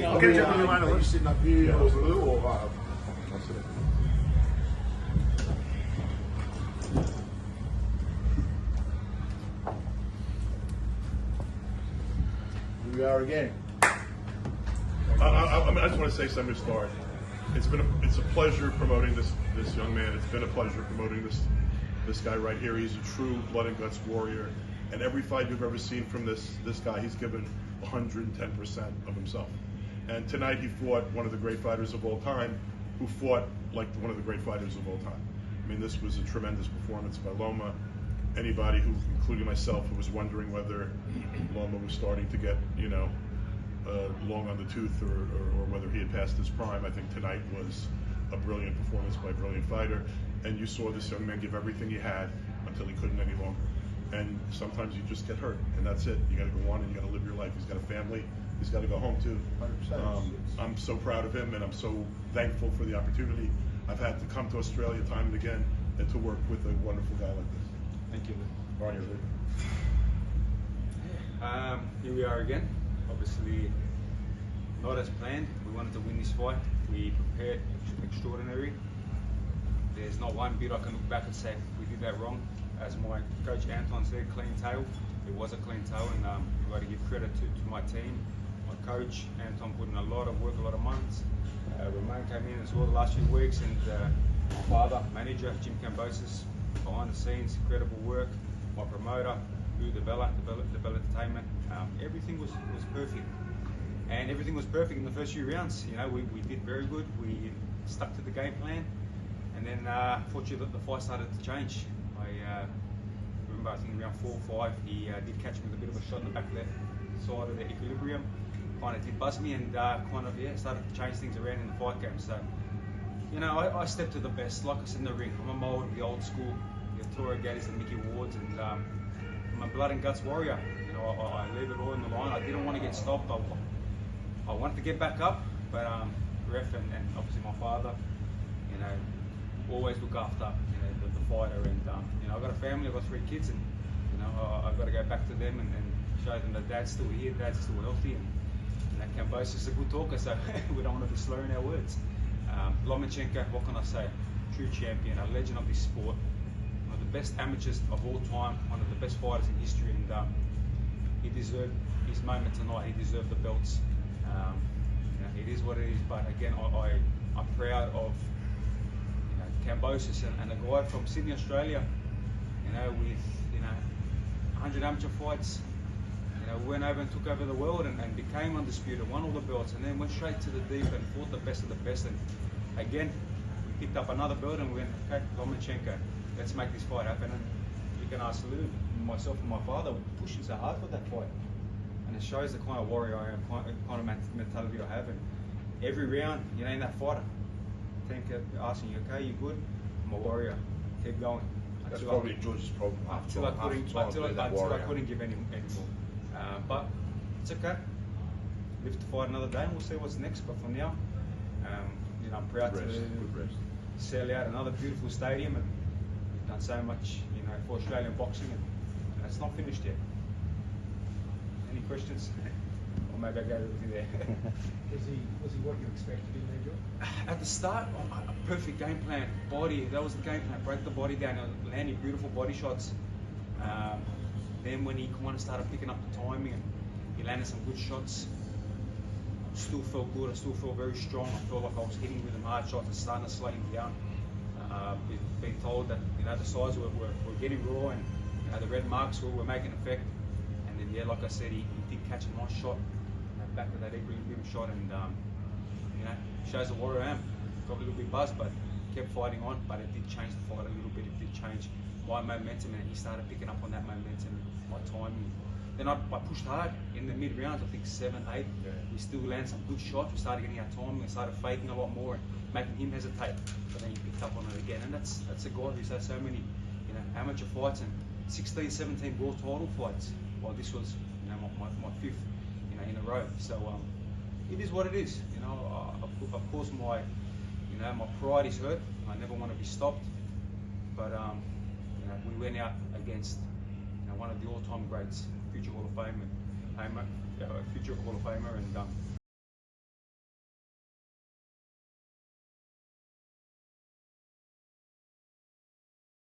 Okay, you sitting up here or Here we are again. I just want to say something to start. It's a pleasure promoting this young man. It's been a pleasure promoting this guy right here. He's a true blood and guts warrior, and every fight you've ever seen from this guy, he's given 110% of himself. And tonight he fought one of the great fighters of all time, who fought like one of the great fighters of all time. I mean, this was a tremendous performance by Loma. Anybody who, including myself, who was wondering whether Loma was starting to get, long on the tooth or whether he had passed his prime, I think tonight was a brilliant performance by a brilliant fighter. And you saw this young man give everything he had until he couldn't any longer. And sometimes you just get hurt, and that's it. You got to go on and you got to live your life. He's got a family. He's got to go home too. 100%. I'm so proud of him, and I'm so thankful for the opportunity I've had to come to Australia time and again and to work with a wonderful guy like this. Thank you. Barney, Here we are again. Obviously, not as planned. We wanted to win this fight. We prepared extraordinary. There's not one bit I can look back and say we did that wrong. As my coach Anton said, clean tail. It was a clean tail, and I've got to give credit to my team, my coach. Anton put in a lot of work, a lot of months. Romain came in as well the last few weeks, and my father, manager, George Kambosos, behind the scenes, incredible work. My promoter, Lou Develop Entertainment. Everything was perfect. And everything was perfect in the first few rounds. We did very good. We stuck to the game plan. And then, fortunately, the fight started to change. I remember, I think around 4 or 5, he did catch me with a bit of a shot in the back left side of the equilibrium. Kind of did buzz me and started to change things around in the fight game. So, I stepped to the best. Like I said in the ring, I'm a mold of the old school, the Arturo Gaddis and Mickey Wards, and I'm a blood and guts warrior. I leave it all in the line. I didn't want to get stopped. I wanted to get back up, but ref and obviously my father, always look after the fighter. And I've got a family. I've got 3 kids, and I've got to go back to them and show them that Dad's still here, Dad's still healthy, and Kambosos is a good talker, so we don't want to be slurring our words. Lomachenko, what can I say? True champion, a legend of this sport, one of the best amateurs of all time, one of the best fighters in history, and he deserved his moment tonight. He deserved the belts. It is what it is, but again, I'm proud of Kambosos and a guy from Sydney, Australia, with 100 amateur fights. Went over and took over the world and became undisputed, won all the belts, and then went straight to the deep and fought the best of the best. And again, we picked up another belt and we went, okay, Lomachenko, let's make this fight happen. And you can ask Lou, myself and my father, pushing so hard for that fight. And it shows the kind of warrior I am, kind of mentality I have. And every round, in that fighter, team kept asking you, okay, you good? I'm a warrior. Keep going. That's probably George's problem. Until I couldn't give any more. But it's okay. Live to fight another day, and we'll see what's next. But for now, I'm proud to sell out another beautiful stadium, and we've done so much, for Australian boxing, and it's not finished yet. Any questions? Or maybe I go with you there. Was he what you expected in there, George? At the start, a perfect game plan. Body, that was the game plan. Break the body down, landing beautiful body shots. Then when he kind of started picking up the timing and he landed some good shots, still felt good. I still felt very strong. I felt like I was hitting with him hard shots and starting to slow him down. Being told that the sides were getting raw, and the red marks were making effect. And then like I said, he did catch a nice shot back of that equilibrium shot, and shows the warrior I am. Got a little bit buzzed, but kept fighting on. But it did change the fight a little bit. It did change my momentum, and he started picking up on that momentum, my timing. Then I pushed hard in the mid rounds. I think 7, 8. Yeah. We still landed some good shots. We started getting our timing. We started faking a lot more and making him hesitate. But then he picked up on it again, and that's a guy who's had so many amateur fights and 16, 17 world title fights. While this was my 5th in a row. So it is what it is. Of course my my pride is hurt. I never want to be stopped. But we went out against one of the all-time greats, future Hall of Famer, and